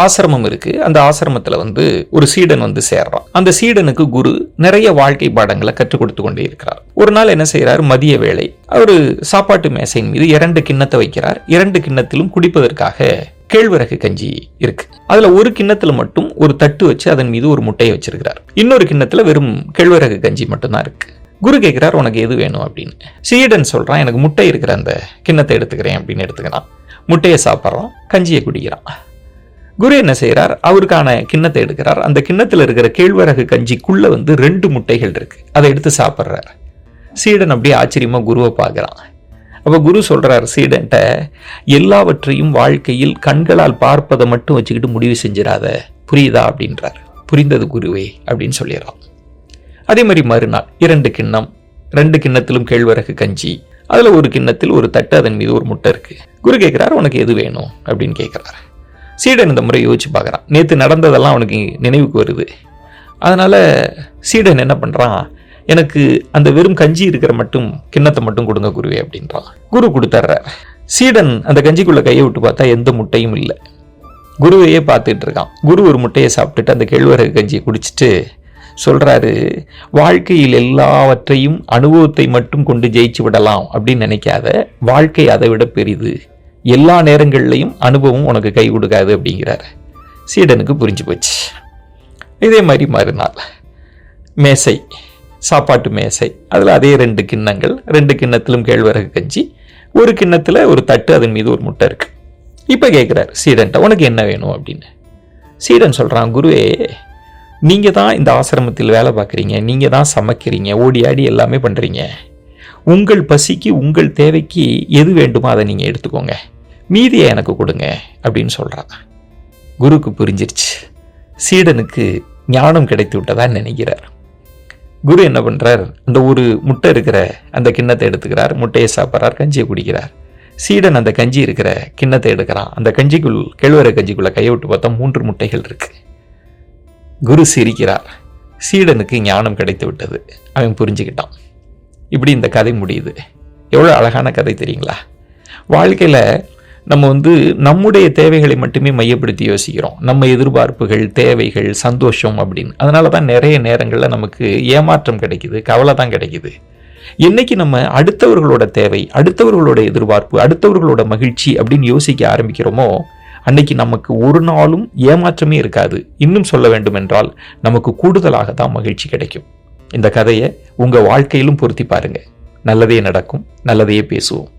ஆசிரமம் இருக்கு. அந்த ஆசிரமத்துல ஒரு சீடன் சேர்றான். அந்த சீடனுக்கு குரு நிறைய வாழ்க்கை பாடங்களை கற்றுக் கொடுத்து கொண்டே இருக்கிறார். ஒரு நாள் என்ன செய்யறார், மதிய வேளை அவரு சாப்பாட்டு மேசையின் மீது 2 கிண்ணத்தை வைக்கிறார். 2 கிண்ணத்திலும் குடிப்பதற்காக கேழ்வரகு கஞ்சி இருக்கு. அதுல ஒரு கிண்ணத்துல மட்டும் ஒரு தட்டு வச்சு அதன் மீது ஒரு முட்டையை வச்சிருக்கிறார். இன்னொரு கிண்ணத்துல வெறும் கேழ்வரகு கஞ்சி மட்டும்தான் இருக்கு. குரு கேட்கிறார், உனக்கு எது வேணும் அப்படின்னு. சீடன் சொல்றான், எனக்கு முட்டை இருக்கிற அந்த கிண்ணத்தை எடுத்துக்கிறேன் அப்படின்னு எடுத்துக்கிறான். முட்டையை சாப்பிட்றான், கஞ்சியை குடிக்கிறான். குரு என்ன செய்யறார், அவருக்கான கிண்ணத்தை எடுக்கிறார். அந்த கிண்ணத்துல இருக்கிற கேழ்வரகு கஞ்சிக்குள்ள 2 முட்டைகள் இருக்கு. அதை எடுத்து சாப்பிட்றார். சீடன் அப்படியே ஆச்சரியமா குருவை பார்க்கிறான். அப்ப குரு சொல்றார் சீடன்ட்ட, எல்லாவற்றையும் வாழ்க்கையில் கண்களால் பார்ப்பதை மட்டும் வச்சுக்கிட்டு முடிவு செஞ்சிடாத, புரியுதா அப்படின்றார். புரிந்தது குருவே அப்படின்னு சொல்லிடுறான். அதே மாதிரி மறுநாள் 2 கிண்ணம், 2 கிண்ணத்திலும் கேழ்வரகு கஞ்சி, அதுல ஒரு கிண்ணத்தில் ஒரு தட்டு, அதன் மீது ஒரு முட்டை இருக்கு. குரு கேட்கிறார், உனக்கு எது வேணும் அப்படின்னு கேட்கிறார். சீடன் இந்த முறை யோசிச்சு பார்க்குறான். நேற்று நடந்ததெல்லாம் அவனுக்கு நினைவுக்கு வருது. அதனால சீடன் என்ன பண்றான், எனக்கு அந்த வெறும் கஞ்சி இருக்கிற மட்டும் கிண்ணத்தை மட்டும் கொடுங்க குருவே அப்படின்றான். குரு கொடுத்துட்றார். சீடன் அந்த கஞ்சிக்குள்ள கையை விட்டு பார்த்தா எந்த முட்டையும் இல்லை. குருவையே பார்த்துட்டு இருக்கான். குரு ஒரு முட்டையை சாப்பிட்டுட்டு அந்த கேழ்வரகு கஞ்சியை குடிச்சிட்டு சொல்றாரு, வாழ்க்கையில் எல்லாவற்றையும் அனுபவத்தை மட்டும் கொண்டு ஜெயிச்சு விடலாம் அப்படின்னு நினைக்காத, வாழ்க்கை அதை விட பெரிது, எல்லா நேரங்கள்லையும் அனுபவம் உனக்கு கை கொடுக்காது அப்படிங்கிறாரு. சீடனுக்கு புரிஞ்சு போச்சு. இதே மாதிரி மறுநாள் மேசை, சாப்பாட்டு மேசை, அதில் அதே 2 கிண்ணங்கள், 2 கிண்ணத்திலும் கேழ்வரகு கஞ்சி, ஒரு கிண்ணத்தில் ஒரு தட்டு, அதன் மீது ஒரு முட்டை இருக்கு. இப்போ கேட்குறாரு சீடன்ட்ட, உனக்கு என்ன வேணும் அப்படின்னு. சீடன் சொல்கிறான், குருவே, நீங்கள் தான் இந்த ஆசிரமத்தில் வேலை பார்க்குறீங்க, நீங்கள் தான் சமைக்கிறீங்க, ஓடி ஆடி எல்லாமே பண்ணுறீங்க. உங்கள் பசிக்கு, உங்கள் தேவைக்கு எது வேண்டுமோ அதை நீங்கள் எடுத்துக்கோங்க, மீதியை எனக்கு கொடுங்க அப்படின்னு சொல்கிறான். குருக்கு புரிஞ்சிருச்சு. சீடனுக்கு ஞானம் கிடைத்து விட்டதான்னு நினைக்கிறார். குரு என்ன பண்ணுறார், அந்த ஒரு முட்டை இருக்கிற அந்த கிண்ணத்தை எடுத்துக்கிறார். முட்டையை சாப்பிட்றார், கஞ்சியை குடிக்கிறார். சீடன் அந்த கஞ்சி இருக்கிற கிண்ணத்தை எடுக்கிறான். அந்த கஞ்சிக்குள், கேழ்வரகு கஞ்சிக்குள்ளே கையை விட்டு பார்த்தா 3 முட்டைகள் இருக்கு. குரு சிரிக்கிறார். சீடனுக்கு ஞானம் கிடைத்து விட்டது. அவன் புரிஞ்சுக்கிட்டான். இப்படி இந்த கதை முடியுது. எவ்வளோ அழகான கதை தெரியுங்களா? வாழ்க்கையில் நம்ம நம்முடைய தேவைகளை மட்டுமே மையப்படுத்தி யோசிக்கிறோம். நம்ம எதிர்பார்ப்புகள், தேவைகள், சந்தோஷம் அப்படின்னு. அதனால தான் நிறைய நேரங்களில் நமக்கு ஏமாற்றம் கிடைக்குது, கவலை தான் கிடைக்குது. என்னைக்கு நம்ம அடுத்தவர்களோட தேவை, அடுத்தவர்களோட எதிர்பார்ப்பு, அடுத்தவர்களோட மகிழ்ச்சி அப்படின்னு யோசிக்க ஆரம்பிக்கிறோமோ, அன்னைக்கு நமக்கு ஒரு நாளும் ஏமாற்றமே இருக்காது. இன்னும் சொல்ல வேண்டும் என்றால் நமக்கு கூடுதலாக தான் மகிழ்ச்சி கிடைக்கும். இந்த கதையை உங்கள் வாழ்க்கையிலும் பொருத்தி பாருங்க. நல்லதே நடக்கும், நல்லதையே பேசுவோம்.